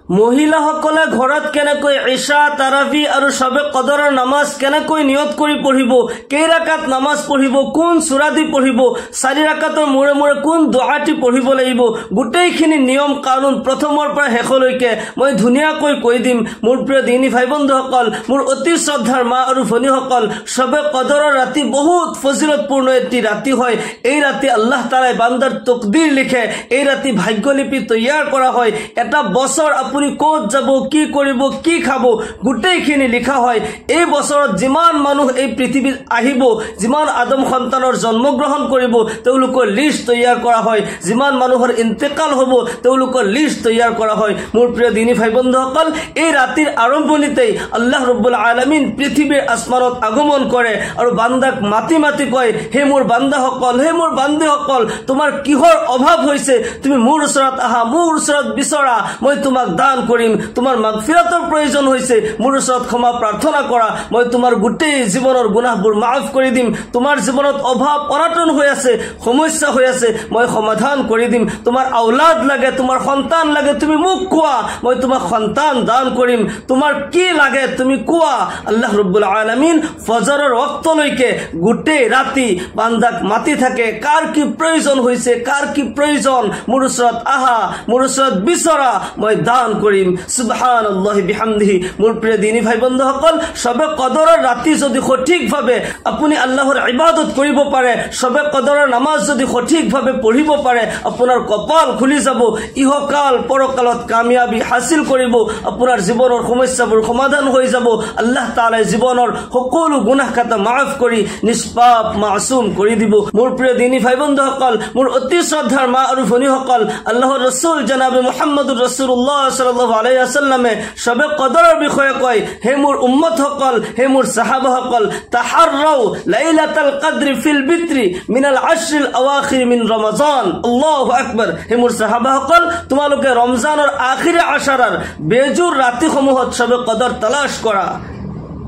মহিলাসকলে ঘৰত কেনেকৈ ইশা তাৰাবি আৰু শবে কদৰৰ নামাজ কেনেকৈ নিয়ত কৰি পঢ়িব, কেই ৰাকাত নামাজ পঢ়িব, কোন সূৰা দি পঢ়িব, 4 ৰাকাতৰ মূৰে মূৰে কোন দুআটি পঢ়িব লাগিব, গোটেইখিনি নিয়ম কানুন প্ৰথমৰ পৰা শেষলৈকে মই ধুনীয়াকৈ কৈ দিম। মোৰ প্ৰিয় দিনী ভাই বন্ধুসকল, মোৰ অতি শ্ৰদ্ধাৰ মা আৰু ভনীসকল, শবে কদৰৰ ৰাতি বহুত ফজিলতপূৰ্ণ এটি ৰাতি হয়। এই ৰাতি আল্লাহ তাআলাই বান্দাৰ তকদিৰ লিখে, এই ৰাতি ভাগ্যলিপি তৈয়াৰ কৰা হয়। এটা বছৰ আপুনি ক'ত যাব, কি কৰিব, কি খাব, গোটেইখিনি লিখা হয়। এই বছৰত যিমান মানুহ এই পৃথিৱীত আহিব, যিমান আদম সন্তানৰ জন্মগ্ৰহণ কৰিব, তেওঁলোকৰ লিষ্ট তৈয়াৰ কৰা হয়। যিমান মানুহৰ ইন্তেকাল হ'ব, তেওঁলোকৰ লিষ্ট তৈয়াৰ কৰা হয়। মোৰ প্ৰিয় দিনী ভাই বন্ধুসকল, এই ৰাতিৰ আৰম্ভণিতেই আল্লাহ ৰব্বুল আলামিন পৃথিৱীৰ আসমানত আগমন কৰে আৰু বান্দাক মাতি মাতি কয়, হে মোৰ বান্দাসকল, হে মোৰ বান্দিসকল, তোমাৰ কিহৰ অভাৱ হৈছে, তুমি মোৰ ওচৰত আহা, মোৰ ওচৰত বিচৰা, মই তোমাক দান কৰিম। তোমাৰ মাগফিৰাতৰ প্ৰয়োজন হৈছে, মোৰ ওচৰত ক্ষমা প্ৰাৰ্থনা কৰা, মই তোমাৰ গোটেই জীৱনৰ গুনাহবোৰ মাফ কৰি দিম। তোমাৰ জীৱনত অভাৱ অনাটন হৈ আছে, সমস্যা হৈ আছে, মই সমাধান কৰি দিম। তোমাৰ আওলাদ লাগে, তোমাৰ সন্তান লাগে, তুমি মোক কোৱা, মই তোমাক সন্তান দান কৰিম। তোমাৰ কি লাগে তুমি কোৱা। আল্লাহ ৰব্বুল আলামিন ফজৰৰ ওয়াক্তলৈকে গোটেই ৰাতি বান্দাক মাতি থাকে, কাৰ কি প্ৰয়োজন হৈছে, কাৰ কি প্ৰয়োজন, মোৰ ওচৰত আহা, মোৰ ওচৰত বিচৰা, মই দান কৰিম। সুবহানাল্লাহি বিহামদিহি। মোৰ প্ৰিয় দিনী ভাই বন্ধুসকল, শবে কদৰৰ ৰাতি যদি সঠিকভাৱে আপুনি আল্লাহৰ ইবাদত কৰিব পাৰে, শবে কদৰৰ নামাজ যদি সঠিকভাৱে পঢ়িব পাৰে, আপোনাৰ কপাল খুলি যাব, ইহকাল পৰকালত কামিয়াবি হাসিল কৰিব, আপোনাৰ জীৱনৰ সমস্যাবোৰ সমাধান হৈ যাব। আল্লাহ তাআলাই জীৱনৰ সকলো গুনাহ খাতা মাফ কৰি নিষ্পাপ মাসুম কৰি দিব। মোৰ প্ৰিয় দিনী ভাই বন্ধুসকল, মোৰ অতি শ্ৰদ্ধাৰ মা আৰু ভনীসকল, আল্লাহৰ ৰাসূল জনাবে মুহাম্মদুৰ ৰাসূলুল্লাহ সাল্লাল্লাহু আলাইহি ওয়াসাল্লামে শবে কদৰৰ বিষয়ে কয়, হে মোৰ উম্মতসকল, হে মোৰ সাহাবাসকল, তাহাৰৰাউ লাইলাতুল কদৰ ফিল বিত্ৰি মিনাল আশৰিল আওয়াখিৰ মিন ৰমজান। আল্লাহু আকবাৰ। হে মোৰ সাহাবাসকল, তোমালোকে ৰমজানৰ আখিৰে আশাৰাৰ বেজুৰ ৰাতিসমূহত শবে কদৰ তালাশ কৰা।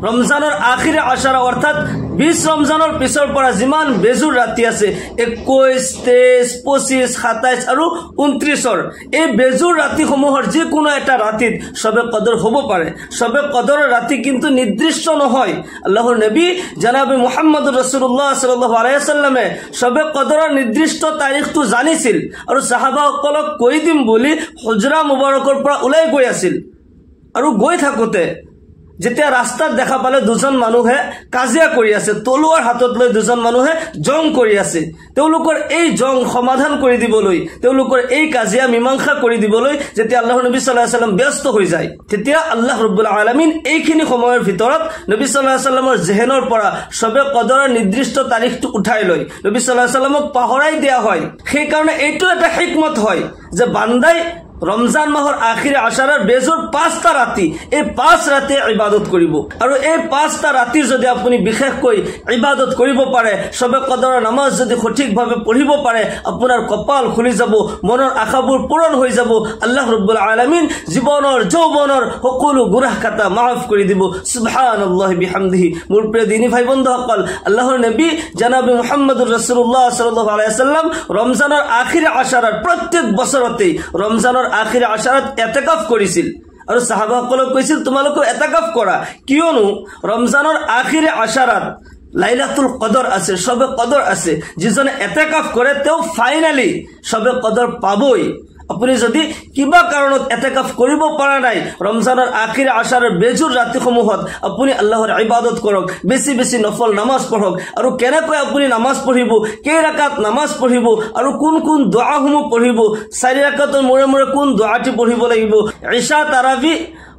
ৰমজানৰ আখিৰে আশাৰা অৰ্থাৎ 20 ৰমজানৰ পিছৰ পৰা যিমান বেজুৰ ৰাতি আছে, 21, 23, 25, 27 আৰু 29ৰ এই বেজুৰ ৰাতিসমূহৰ যিকোনো এটা ৰাতিত শবে কদৰ হ'ব পাৰে। শবে কদৰৰ ৰাতি কিন্তু নিৰ্দিষ্ট নহয়। আল্লাহৰ নবী জনাবে মুহাম্মদুৰ ৰাসূলুল্লাহ সাল্লাল্লাহু আলাইহি ওয়াসাল্লামে শবে কদৰৰ নিৰ্দিষ্ট তাৰিখটো জানিছিল আৰু সাহাবাসকলক কৈ দিম বুলি হুজৰা মুবাৰকৰ পৰা ওলাই গৈ আছিল। আৰু গৈ থাকোতে যেতিয়া ৰাস্তাত দেখা পালে দুজন মানুহে কাজিয়া কৰি আছে, তলোৱাৰ হাতত লৈ দুজন মানুহে জং কৰি আছে, তেওঁলোকৰ এই জং সমাধান কৰি দিবলৈ, তেওঁলোকৰ এই কাজিয়া মীমাংসা কৰি দিবলৈ যেতিয়া আল্লাহৰ নবী সাল্লাল্লাহু আলাইহি ওয়াসাল্লাম ব্যস্ত হৈ যায়, তেতিয়া আল্লাহ ৰব্বুল আলামিন এইখিনি সময়ৰ ভিতৰত নবী সাল্লাল্লাহু আলাইহি ওয়াসাল্লামৰ জেহেনৰ পৰা শবে কদৰৰ নিৰ্দিষ্ট তাৰিখটো উঠাই লয়, নবী সাল্লাল্লাহু আলাইহি ওয়াসাল্লামক পাহৰাই দিয়া হয়। সেই কাৰণে এইটো এটা হিকমত হয় যে বান্দাই ৰমজান মাহৰ আখিৰে আশাৰাৰ বেজুৰ 5টা ৰাতি, এই 5 ৰাতি ইবাদত কৰিব। আৰু এই 5টা ৰাতি যদি আপুনি বিশেষকৈ ইবাদত কৰিব পাৰে, শবে কদৰৰ নামাজ যদি সঠিকভাৱে পঢ়িব পাৰে, আপোনাৰ কপাল খুলি যাব, মনৰ আশাবোৰ পূৰণ হৈ যাব। আল্লাহ ৰব্বুল আলামিন জীৱনৰ যৌৱনৰ সকলো গুনাহ খাতা মাফ কৰি দিব। সুবহানাল্লাহি বিহামদিহি। মোৰ প্ৰিয় দিনী ভাই বন্ধুসকল, আল্লাহৰ নবী জনাবে মুহাম্মদুৰ ৰাসূলুল্লাহ সাল্লাল্লাহু আলাইহি ওয়াসাল্লাম ৰমজানৰ আখিৰে আশাৰাৰ প্ৰত্যেক বছৰতে ৰমজানৰ আখিৰে আশাৰাত ইতিকাফ কৰিছিল আৰু সাহাবাসকলক কৈছিল, তোমালোকে ইতিকাফ কৰা, কিয়নো ৰমজানৰ আখিৰে আশাৰাত লাইলাতুল কদৰ আছে, শবে কদৰ আছে। যিজনে ইতিকাফ কৰে তেওঁ ফাইনালি শবে কদৰ পাবই। আপুনি যদি কিবা কাৰণত ইতিকাফ কৰিব পৰা নাই, ৰমজানৰ আখিৰে আশাৰাৰ বেজুৰ ৰাতিসমূহত আপুনি আল্লাহৰ ইবাদত কৰক, বেছি বেছি নফল নামাজ পঢ়ক। আৰু কেনেকৈ আপুনি নামাজ পঢ়িব, কেই ৰাকাত নামাজ পঢ়িব আৰু কোন কোন দুআসমূহ পঢ়িব, 4 ৰাকাতৰ মূৰে মূৰে কোন দুআটি পঢ়িব লাগিব, ইশা তাৰাবি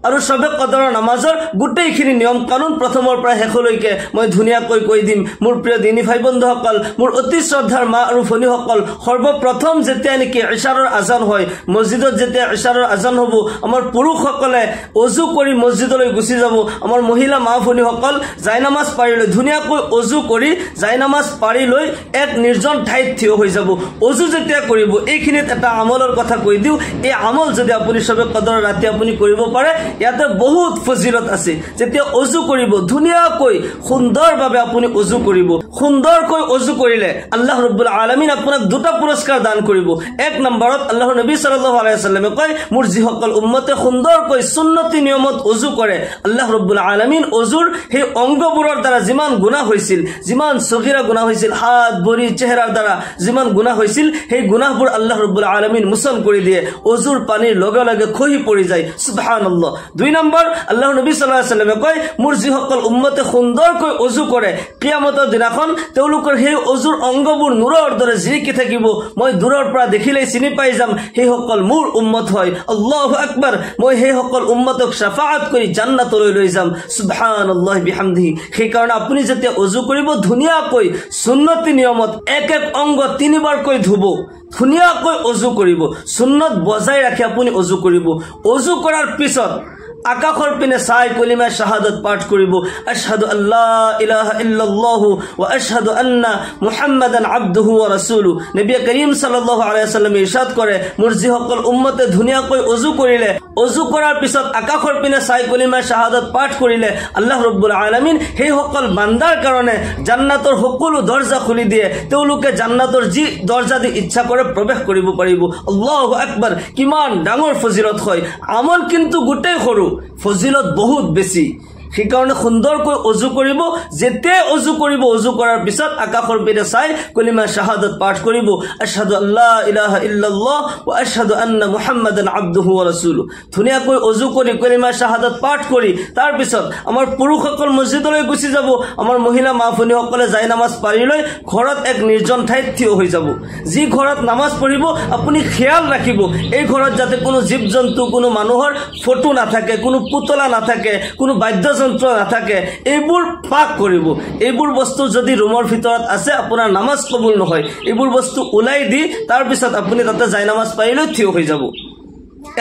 আৰু শবে কদৰৰ নামাজৰ গোটেইখিনি নিয়ম কানুন প্ৰথমৰ পৰা শেষলৈকে মই ধুনীয়াকৈ কৈ দিম। মোৰ প্ৰিয় দিনী ভাই বন্ধুসকল, মোৰ অতি শ্ৰদ্ধাৰ মা আৰু ভনীসকল, সৰ্বপ্ৰথম যেতিয়া নেকি ইশাৰৰ আজান হয়, মছজিদত যেতিয়া ইশাৰৰ আজান হ'ব, আমাৰ পুৰুষসকলে অজু কৰি মছজিদলৈ গুচি যাব। আমাৰ মহিলা মা ভনীসকল জায়নামাজ পাৰি লৈ ধুনীয়াকৈ অজু কৰি জায়নামাজ পাৰি লৈ এক নিৰ্জন ঠাইত থিয় হৈ যাব। অজু যেতিয়া কৰিব, এইখিনিত এটা আমলৰ কথা কৈ দিওঁ, এই আমল যদি আপুনি শবে কদৰৰ ৰাতি আপুনি কৰিব পাৰে, ইয়াতে বহুত ফজিলত আছে যেতিয়া অজু কৰিব ধুনীয়াকৈ সুন্দৰভাৱে আপুনি অজু কৰিব সুন্দৰকৈ অজু কৰিলে আল্লাহ ৰাব্বুল আলামিন আপোনাক দুটা পুৰস্কাৰ দান কৰিব এক নম্বৰত আল্লাহৰ নবী সাল্লাল্লাহু আলাইহি ওয়াসাল্লামে কয় মোৰ যিসকল উম্মতে সুন্দৰকৈ সুন্নতি নিয়মত অজু কৰে আল্লাহ ৰাব্বুল আলামিন অজুৰ সেই অংগবোৰৰ দ্বাৰা যিমান গুনাহ হৈছিল যিমান সগীৰা গুনাহ হৈছিল হাত ভৰি চেহাৰাৰ দ্বাৰা যিমান গুনাহ হৈছিল সেই গুনাহবোৰ আল্লাহ ৰাব্বুল আলামিন মোচন কৰি দিয়ে অজুৰ পানীৰ লগে লগে খহি পৰি যায় সুবহানাল্লাহ দুই নম্বৰ আল্লাহৰ নবী সাল্লাল্লাহু আলাইহি ওয়াসাল্লামে কয় মোৰ যিসকল উম্মতে সুন্দৰকৈ অজু কৰে কিয়ামতৰ দিনাখন তেওঁলোকৰ সেই অজুৰ অংগবোৰ নূৰৰ দৰে জিলিকি থাকিব মই দূৰৰ পৰা দেখিলেই চিনি পাই যাম সেই সকল মোৰ উম্মত হয় আল্লাহু আকবাৰ মই সেই সকল উম্মতক শাফাআত কৰি জান্নাতলৈ লৈ যাম সুবহানাল্লাহ বিহামদিহি সেই কাৰণে আপুনি যেতিয়া অজু কৰিব ধুনীয়াকৈ সুন্নতি নিয়মত এক এক অংগ তিনিবাৰকৈ ধুব ধুনীয়াকৈ অজু কৰিব সুন্নত বজাই ৰাখি আপুনি অজু কৰিব অজু কৰাৰ পিছত আকাশৰ পিনে চাই কলিমা শাহাদাত পাঠ কৰিব আশহাদু আল্লা ইলাহা ইল্লাল্লাহু ওয়া আশহাদু আন্না মুহাম্মাদান আবদুহু ওয়া রাসূলুহু নবী করিম সাল্লাল্লাহু আলাইহি ওয়াসাল্লাম ইরশাদ কৰে মোৰ যিসকল উম্মতে ধুনীয়াকৈ অজু কৰিলে অজু কৰাৰ পিছত আকাশৰ পিনে চাই কলিমা শাহাদাত পাঠ কৰিলে আল্লাহ ৰাব্বুল আলামিন সেই সকল বান্দাৰ কাৰণে জান্নাতৰ সকলো দৰজা খুলি দিয়ে তেওঁলোকে জান্নাতৰ যি দৰজা দি ইচ্ছা কৰে প্ৰৱেশ কৰিব পাৰিব আল্লাহু আকবাৰ কিমান ডাঙৰ ফজিলত হয় আমল কিন্তু গোটেই সৰু ফজিলত বহুত বেছি সেইকাৰণে সুন্দৰকৈ অজু কৰিব যেতে অজু কৰিব অজু কৰাৰ পিছত আকাশৰ পিনে চাই কলিমা শাহাদাত পাঠ কৰিব আশহাদু আল্লা ইলাহা ইল্লাল্লাহ ওয়া আশহাদু আন্না মুহাম্মাদান আবদুহু ওয়া রাসূলুহু ধুনীয়াকৈ অজু কৰি কলিমা শাহাদাত পাঠ কৰি তাৰ পিছত আমাৰ পুৰুষসকল মছজিদলৈ গুচি যাব আমাৰ মহিলা মাফুনিসকলে যাই নামাজ পঢ়ি লৈ ঘৰত এক নিৰ্জন ঠাইত থিয় হৈ যাব যি ঘৰত নামাজ পঢ়িব আপুনি খেয়াল ৰাখিব এই ঘৰত যাতে কোনো জীৱ জন্তু কোনো মানুহৰ ফটো নাথাকে কোনো পুতলা নাথাকে কোনো বাদ্য যন্ত্ৰ নাথাকে এইবোৰ পাক কৰিব এইবোৰ বস্তু যদি ৰুমৰ ভিতৰত আছে আপোনাৰ নামাজ কবুল নহয় এইবোৰ বস্তু উলাই দি তাৰ পিছত আপুনি তাতে যাই নামাজ পঢ়িলৈ থিয় হৈ যাব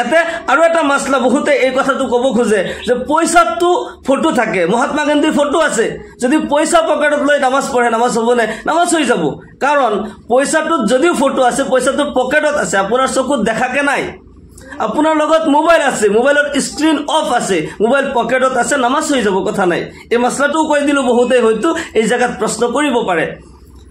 এতে আৰু এটা মাসলা বহুতে এই কথাটো কব খোজে যে পইচাটো ফটো থাকে মহাত্মা গান্ধীৰ ফটো আছে যদি পইচা পকেটত লৈ নামাজ পঢ়ে নামাজ হ'বনে নামাজ হৈ যাব কাৰণ পইচাটো যদিও ফটো আছে পইচাটো পকেটত আছে আপোনাৰ চকুত দেখাকে নাই আপোনাৰ লগত মোবাইল আছে মোবাইলৰ স্ক্ৰিন অফ আছে মোবাইল পকেটত আছে নামাজ হৈ যাব কথা নাই এই মাসলাটো কৈ দিলো বহুতে হয়তো এই জায়গাত প্ৰশ্ন কৰিব পাৰে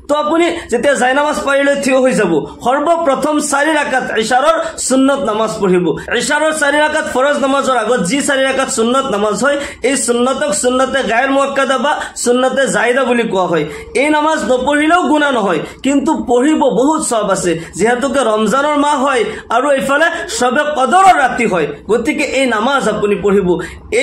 তো আপুনি যেতিয়া যাই নামাজ পঢ়িলৈ থিয় হৈ যাব সৰ্বপ্ৰথম 4 ৰাকাত ইশাৰৰ সুন্নত নামাজ পঢ়িব ইশাৰৰ 4 ৰাকাত ফৰজ নামাজৰ আগত যি 4 ৰাকাত সুন্নত নামাজ হয় এই সুন্নতক সুন্নতে গায়ৰ মুআক্কাদা বা সুন্নতে জায়দা বুলি কোৱা হয় এই নামাজ নপঢ়িলেও গুনাহ নহয় কিন্তু পঢ়িব বহুত সব আছে যেহেতুকে ৰমজানৰ মাহ হয় আৰু এইফালে শবে কদৰৰ ৰাতি হয় গতিকে এই নামাজ আপুনি পঢ়িব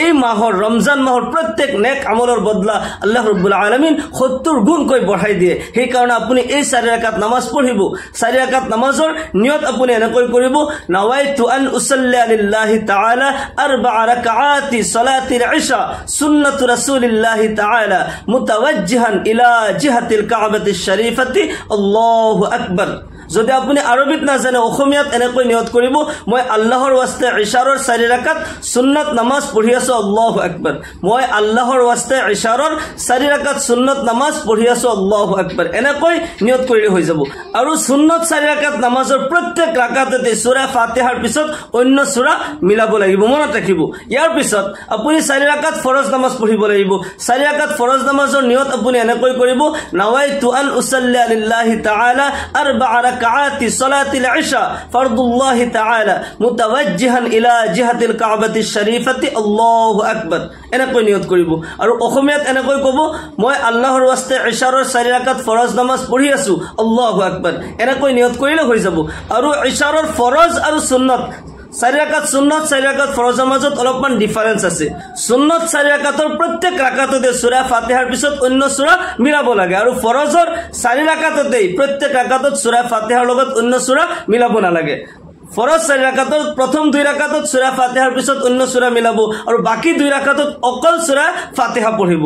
এই মাহৰ ৰমজান মাহৰ প্ৰত্যেক নেক আমলৰ বদলা আল্লাহ ৰাব্বুল আলামিন 70 গুণকৈ বঢ়াই দিয়ে সেই কাৰণে আপুনি এই 4 ৰাকাত নামাজ পঢ়িব 4 ৰাকাত নামাজৰ নিয়ত আপুনি এনেকৈ কৰিব নাৱাইতু আন উছল্লি লিল্লাহি তাআলা 4 রাকাতি সালাতিল ইশা সুন্নাতু রাসূলিল্লাহি তাআলা মুতাওয়াজ্জিহান ইলা জিহাতিল কাবাতিশ শরীফাতি আল্লাহু আকবার যদি আপুনি আৰবিত না জানে অসমীয়াত এনেকৈ নিয়ত কৰিব মই আল্লাহৰ ওয়াস্তে ইশাৰৰ 4 ৰাকাত সুন্নাত নামাজ পঢ়ি আছো আল্লাহু আকবাৰ মই আল্লাহৰ ওয়াস্তে ইশাৰৰ 4 ৰাকাত সুন্নাত নামাজ পঢ়ি আছো আল্লাহু আকবাৰ এনেকৈ নিয়ত কৰিলে হৈ যাব আৰু সুন্নাত 4 ৰাকাত নামাজৰ প্ৰত্যেক ৰাকাততে সূৰা ফাতিহাৰ পিছত অন্য সূৰা মিলাব লাগিব মনত ৰাখিব ইয়াৰ পিছত আপুনি 4 ৰাকাত ফৰজ নামাজ পঢ়িব লাগিব 4 ৰাকাত ফৰজ নামাজৰ নিয়ত আপুনি এনেকৈ কৰিব নাৱাইতু আন উছল্লি লিল্লাহি তাআলা 4 ركعات صلاة العشاء فرض الله تعالى متوجها إلى جهة الكعبة الشريفة الله أكبر এনেকৈ নিয়ত কৰিব আৰু অসমীয়াত এনেকৈ কব মই আল্লাহৰ ওয়াস্তে ইশাৰৰ 4 ৰাকাত ফৰজ নামাজ পঢ়ি আছো আল্লাহু আকবাৰ এনেকৈ নিয়ত কৰিলে হৈ যাব আৰু ইশাৰৰ ফৰজ আৰু সুন্নত 4 ৰাকাত সুন্নত 4 ৰাকাত ফৰজৰ মাজত অলপমান ডিফাৰেন্স আছে সুন্নত 4 ৰাকাতৰ প্ৰত্যেক ৰাকাততে সূৰা ফাতিহাৰ পিছত অন্য সূৰা মিলাব লাগে আৰু ফৰজৰ 4 ৰাকাততে প্ৰত্যেক ৰাকাতত সূৰা ফাতিহাৰ লগত অন্য সূৰা মিলাব না লাগে ফৰজ 4 ৰাকাতৰ প্ৰথম 2 ৰাকাতত সূৰা ফাতিহাৰ পিছত অন্য সূৰা মিলাব আৰু বাকি 2 ৰাকাতত অকল সূৰা ফাতিহা পঢ়িব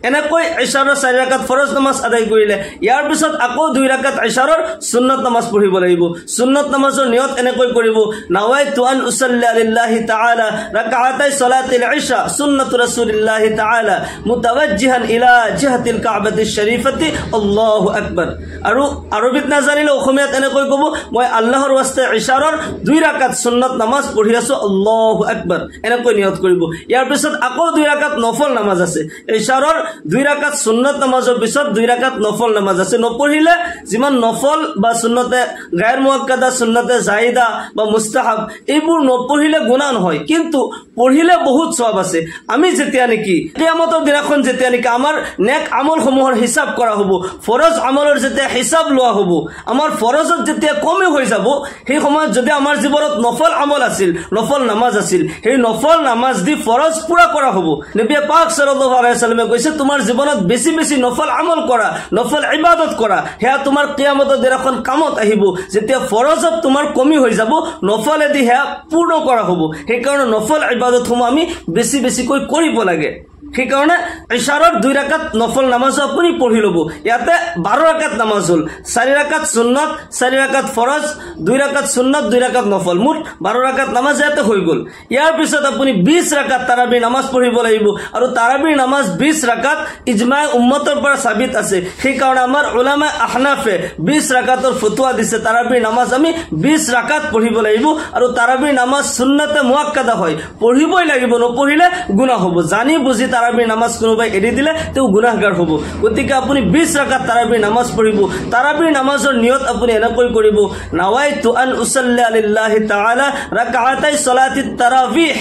এনেকৈ ইশাৰৰ 4 ৰাকাত ফৰজ নামাজ আদায় কৰিলে ইয়াৰ পিছত আকৌ 2 ৰাকাত ইশাৰৰ সুন্নত নামাজ পঢ়িব লাগিব সুন্নত নামাজৰ নিয়ত এনেকৈ কৰিব নাৱাইতু আন উছল্লি লিল্লাহি তাআলা ৰাকাতাই সালাতিল ইশা সুন্নাতু ৰাসূলিল্লাহি তাআলা মুতাওয়াজ্জিহান ইলা জিহাতিল কাবাতিশ শৰীফাতি আল্লাহু আকবাৰ আৰু আৰবিত নাজানিলে অসমীয়াত এনেকৈ ক'ব মই আল্লাহৰ ওয়াস্তে ইশাৰৰ 2 ৰাকাত সুন্নত নামাজ পঢ়ি আছো আল্লাহু আকবাৰ এনেকৈ নিয়ত কৰিব ইয়াৰ পিছত আকৌ 2 ৰাকাত নফল নামাজ আছে ইশাৰৰ 2 ৰাকাত সুন্নত নামাজৰ পিছত 2 ৰাকাত নফল নামাজ আছে নপঢ়িলে যিমান নফল বা সুন্নতে গায়ৰ মুআক্কাদা সুন্নতে জায়েদা বা মুস্তাহাব এইবোৰ নপঢ়িলে গুনাহ নহয় কিন্তু পঢ়িলে বহুত সওয়াব আছে আমি যেতিয়া নেকি কিয়ামতৰ দিনাখন যেতিয়া নেকি আমাৰ নেক আমল সমূহৰ হিসাব কৰা হ'ব ফৰজ আমলৰ যেতিয়া হিসাব লোৱা হ'ব আমাৰ ফৰজত যেতিয়া কমে হৈ যাব সেই সময়ত যদি আমাৰ জীৱনত নফল আমল আছিল নফল নামাজ আছিল সেই নফল নামাজ দি ফৰজ পুৰা কৰা হ'ব নবী পাক সাল্লাল্লাহু আলাইহি ওয়াসাল্লামে কৈছে তোমাৰ জীৱনত বেছি বেছি নফল আমল কৰা নফল ইবাদত কৰা হেয়া তোমাৰ কিয়ামতৰ দিনাখন কামত আহিব যেতিয়া ফৰজত তোমাৰ কমি হৈ যাব নফলেদি হেয়া পূৰ্ণ কৰা হ'ব সেই কাৰণে নফল ইবাদত সমূহ আমি বেছি বেছিকৈ কৰিব লাগে সেই কাৰণে ইশাৰৰ 2 ৰাকাত নফল নামাজ আপুনি পঢ়ি লব ইয়াতে 12 ৰাকাত নামাজ হল 4 ৰাকাত সুন্নত 4 ৰাকাত ফৰজ 2 ৰাকাত সুন্নত 2 ৰাকাত নফল মুঠ 12 ৰাকাত নামাজ ইয়াতে হৈ গল ইয়াৰ পিছত আপুনি 20 ৰাকাত তাৰাবি নামাজ পঢ়িব লাগিব আৰু তাৰাবি নামাজ 20 ৰাকাত ইজমা উম্মতৰ পৰা সাবিত আছে সেই কাৰণে আমাৰ উলামা আহনাফে 20 ৰাকাতৰ ফতোয়া দিছে তাৰাবি নামাজ আমি 20 ৰাকাত পঢ়িব লাগিব আৰু তাৰাবি নামাজ সুন্নতে মুআক্কাদা হয় পঢ়িবই লাগিব নপঢ়িলে গুনাহ হ'ব জানি বুজি তারাবি নামাজ কোনোবাই এৰি দিলে তেও গুনাহগাৰ হ'ব গতিকে আপুনি 20 ৰাকাত তাৰাবি নামাজ পঢ়িব তাৰাবি নামাজৰ নিয়ত আপুনি এনেকৈ কৰিব নাৱাইতু আন উছল্লি লিল্লাহি তাআলা রাকাতাই সালাতিত তারাবিহ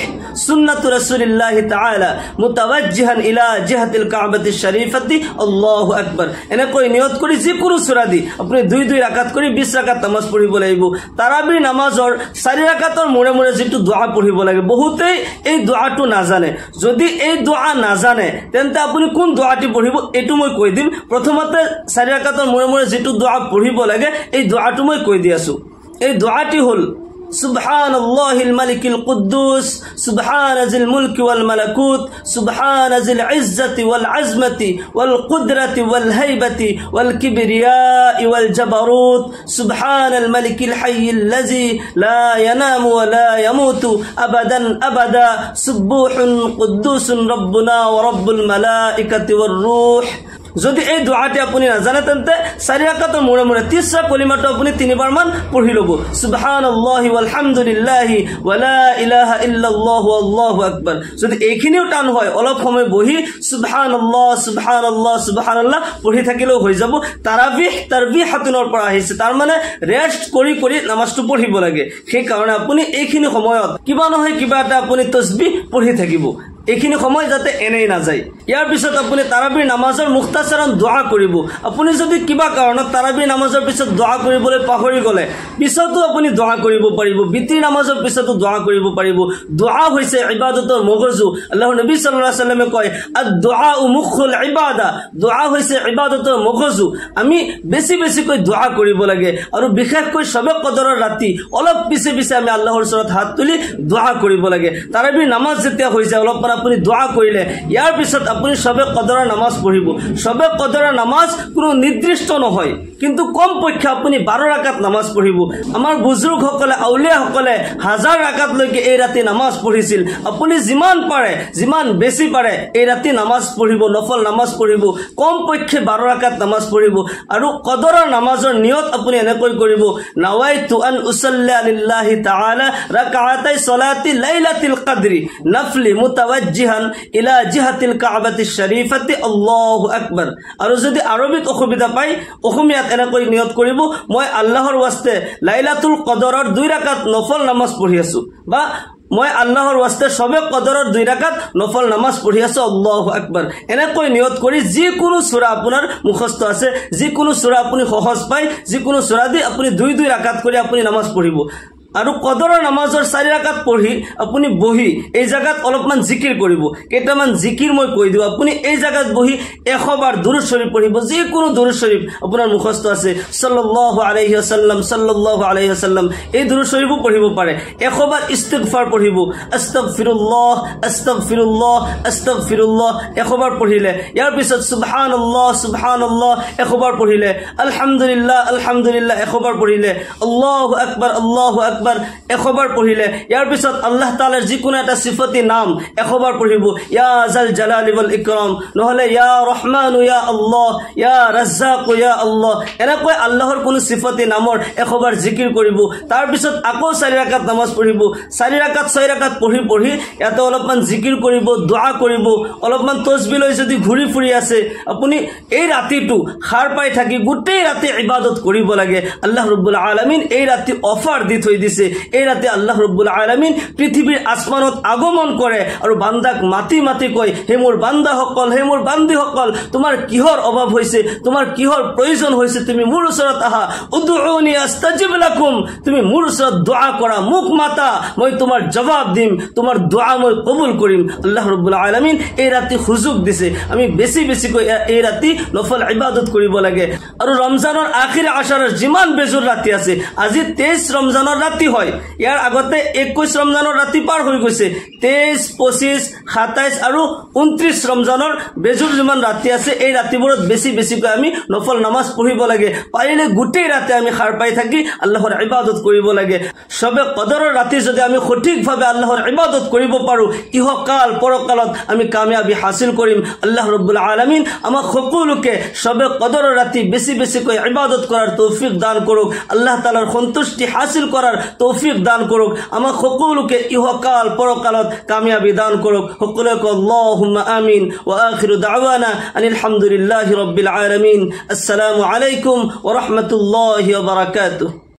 সুন্নাতু রাসূলিল্লাহি তাআলা মুতাওয়াজ্জিহান ইলা জিহাতিল কাবাতিশ শরীফাতি আল্লাহু আকবার এনেকৈ নিয়ত কৰি যিকোনো সূৰা দি আপুনি 2 ৰাকাত কৰি 20 ৰাকাত নামাজ পঢ়িব লাগিব তাৰাবি নামাজৰ 4 ৰাকাতৰ মূৰে মূৰে যেটো দোয়া পঢ়িব লাগে বহুতেই এই দোয়াটো নাজানে যদি এই দোয়া নাজানে তেন্তে আপুনি কোন দোয়াটি পঢ়িব এটো মই কৈ দিম প্ৰথমতে 4 ৰাকাতৰ মূৰে মূৰে যেটো দোয়া পঢ়িব লাগে এই দোয়াটো মই কৈ দি আছো এই দোয়াটি হল سبحان الله الملك القدوس سبحان ذي الملك والملكوت سبحان ذي العزة والعزمة والقدرة والهيبة والكبرياء والجبروت سبحان الملك الحي الذي لا ينام ولا يموت أبدا أبدا سبوح قدوس ربنا ورب الملائكة والروح যদি এই দোয়াটি আপুনি নাজানে তেন্তে 4 ৰাকাতৰ মূৰে মূৰে 30টা কলিমাটো আপুনি 3বাৰ মান পঢ়ি লব সুবহানাল্লাহি ওয়ালহামদুলিল্লাহি ওয়ালা ইলাহা ইল্লাল্লাহু আল্লাহু আকবার যদি এইখিনিও টান হয় অলপ সময় বহি সুবহানাল্লাহ সুবহানাল্লাহ সুবহানাল্লাহ পঢ়ি থাকিলেও হৈ যাব তারাবিহ তাৰবিহাতুনৰ পৰা আহিছে তাৰ মানে ৰেষ্ট কৰি কৰি নামাজটো পঢ়িব লাগে সেই কাৰণে আপুনি এইখিনি সময়ত কিবা নহয় কিবা এটা আপুনি তাসবিহ পঢ়ি থাকিব এইখিনি সময় যাতে এনেই না যায় ইয়াৰ পিছত আপুনি তাৰাবি নামাজৰ মুখতাসাৰন দোয়া কৰিব আপুনি যদি কিবা কাৰণত তাৰাবি নামাজৰ পিছত দোয়া কৰিবলৈ পাহৰি গলে পিছতো আপুনি দোয়া কৰিব পাৰিব বিতিৰ নামাজৰ পিছতো দোয়া কৰিব পাৰিব দোয়া হৈছে ইবাদতৰ মগজু আল্লাহৰ নবী সাল্লাল্লাহু আলাইহি ওয়াসাল্লামে কয় আদ-দুআ মুখুল ইবাদা দোয়া হৈছে ইবাদতৰ মগজু আমি বেছি বেছিকৈ দোয়া কৰিব লাগে আৰু বিশেষকৈ সবে কদৰৰ ৰাতি অলপ পিছে পিছে আমি আল্লাহৰ ওচৰত হাত তুলি দোয়া কৰিব লাগে তাৰাবি নামাজ যেতিয়া হৈ যায় অলপ আপুনি দোয়া কৰিলে ইয়াৰ পিছত আপুনি সবে কদৰৰ নামাজ পঢ়িব সবে কদৰৰ নামাজ কোনো নিৰ্দিষ্ট নহয় কিন্তু কম পক্ষে আপুনি 12 ৰাকাত নামাজ পঢ়িব আমাৰ বুজুৰ্গ সকলে আউলিয়া সকলে হাজাৰ ৰাকাত লৈকে এই ৰাতি নামাজ পঢ়িছিল আপুনি যিমান পাৰে যিমান বেছি পাৰে এই ৰাতি নামাজ পঢ়িব নফল নামাজ পঢ়িব কম পক্ষে 12 ৰাকাত নামাজ পঢ়িব আৰু কদৰৰ নামাজৰ নিয়ত আপুনি এনেকৈ কৰিব নাৱাইতু আন উছল্লি লিল্লাহি তাআলা ৰাকাতাই সালাতি লাইলাতুল কদৰি নফলি মুতাওয়াজ্জিহান ইলা জিহাতিল কাবাতিশ শৰীফাতি আল্লাহু আকবাৰ আৰু যদি আৰবিত অসুবিধা পাই অসমীয়াত এনেকৈ নিয়ত কৰিব মই আল্লাহৰ ওয়াস্তে লাইলাতুল কদৰৰ 2 ৰাকাত নফল নামাজ পঢ়ি আছো বা মই আল্লাহৰ ওয়াস্তে সবে কদৰৰ 2 ৰাকাত নফল নামাজ পঢ়ি আছো আল্লাহু আকবাৰ এনেকৈ নিয়ত কৰি যিকোনো সূৰা আপোনাৰ মুখস্থ আছে যিকোনো সূৰা আপুনি সহজ পায় যিকোনো সূৰা দি আপুনি 2 ৰাকাত কৰি আপুনি নামাজ পঢ়িব আৰু কদৰৰ নামাজৰ 4 ৰাকাত পঢ়ি আপুনি বহি এই জায়গাত অলপমান জিকিৰ কৰিব কেইটামান জিকিৰ মই কৈ দিও আপুনি এই জায়গাত বহি 100 বাৰ দুৰুদ শৰীফ পঢ়িব যে কোনো দুৰুদ শৰীফ আপোনাৰ মুখস্থ আছে সাল্লাল্লাহু আলাইহি ওয়াসাল্লাম এই দুৰুদ শৰীফ পঢ়িব পাৰে 100 বাৰ ইস্তিগফাৰ পঢ়িব আস্তাগফিৰুল্লাহ আস্তাগফিৰুল্লাহ আস্তাগফিৰুল্লাহ 100 বাৰ পঢ়িলে ইয়াৰ পিছত সুবহানাল্লাহ 100 বাৰ পঢ়িলে আলহামদুলিল্লাহ 100 বাৰ পঢ়িলে আল্লাহু আকবাৰ 100 বাৰ পঢ়িলে ইয়াৰ পিছত আল্লাহ তাআলাৰ যিকোনো এটা সিফাতি নাম 100 বাৰ পঢ়িব ইয়া জাল জালালি ওয়াল ইকৰাম নহলে ইয়া ৰহমান ইয়া আল্লাহ ইয়া ৰাজ্জাক ইয়া আল্লাহ এনেকৈ আল্লাহৰ কোনো সিফাতি নামৰ 100 বাৰ জিকিৰ কৰিব তাৰ পিছত আকৌ 4 ৰাকাত নামাজ পঢ়িব 4 ৰাকাত 6 ৰাকাত পঢ়ি ইয়াতে অলপমান জিকিৰ কৰিব দোয়া কৰিব অলপমান তাসবিহ লৈ যদি ঘূৰি ফুৰি আছে আপুনি এই ৰাতিটো খাৰ পাই থাকি গোটেই ৰাতি ইবাদত কৰিব লাগে আল্লাহ ৰাব্বুল আলামিন এই ৰাতি অফাৰ দি থৈ দিছে এই ৰাতি আল্লাহ ৰাব্বুল আলামিন পৃথিৱীৰ আসমানত আগমন কৰে আৰু বান্দাক মাতি মাতি কয় হে মোৰ বান্দাসকল হে মোৰ বান্দিসকল তোমাৰ কিহৰ অভাৱ হৈছে তোমাৰ কিহৰ প্ৰয়োজন হৈছে তুমি মোৰ ওচৰত আহা উদউনি আস্তাজিব লাকুম তুমি মোৰ ওচৰত দোয়া কৰা মুখ মাতা মই তোমাৰ জবাব দিম তোমাৰ দোয়া মই কবুল কৰিম আল্লাহ ৰাব্বুল আলামিন এই ৰাতি সুযোগ দিছে আমি বেছি বেছিকৈ এই ৰাতি নফল ইবাদত কৰিব লাগে আৰু ৰমজানৰ আখিৰ আশাৰৰ যিমান বেজুৰ ৰাতি আছে আজি 23 ৰমজানৰ ৰাতি হয় ইয়াৰ আগতে 21 ৰমজানৰ ৰাতি পাৰ হৈ গৈছে 23 25 27 আৰু 29 ৰমজানৰ বেজুৰ যিমান ৰাতি আছে এই ৰাতিবোৰত বেছি বেছিকৈ আমি নফল নামাজ পঢ়িব লাগে পাৰিলে গোটেই ৰাতি আমি খাৰ পাই থাকি আল্লাহৰ ইবাদত কৰিব লাগে সবে কদৰৰ ৰাতি যদি আমি সঠিকভাৱে আল্লাহৰ ইবাদত কৰিব পাৰো ইহকাল পৰকালত আমি কামিয়াবি হাসিল কৰিম আল্লাহ ৰাব্বুল আলামিন আমাক সকলোকে সবে কদৰৰ ৰাতি বেছি বেছিকৈ ইবাদত কৰাৰ তৌফিক দান কৰক আল্লাহ তাআলাৰ সন্তুষ্টি হাসিল কৰাৰ তৌফিক দান কৰক আমাক সকলোকে ইহকাল পৰকালত কামিয়াবি দান কৰক সকলোকে আল্লাহুম্মা আমিন ওয়া আখিৰু দাওয়ানা আনিল হামদুলিল্লাহি ৰাব্বিল আলামিন আসসালামু আলাইকুম ওয়া ৰাহমাতুল্লাহি ওয়া বাৰাকাতুহু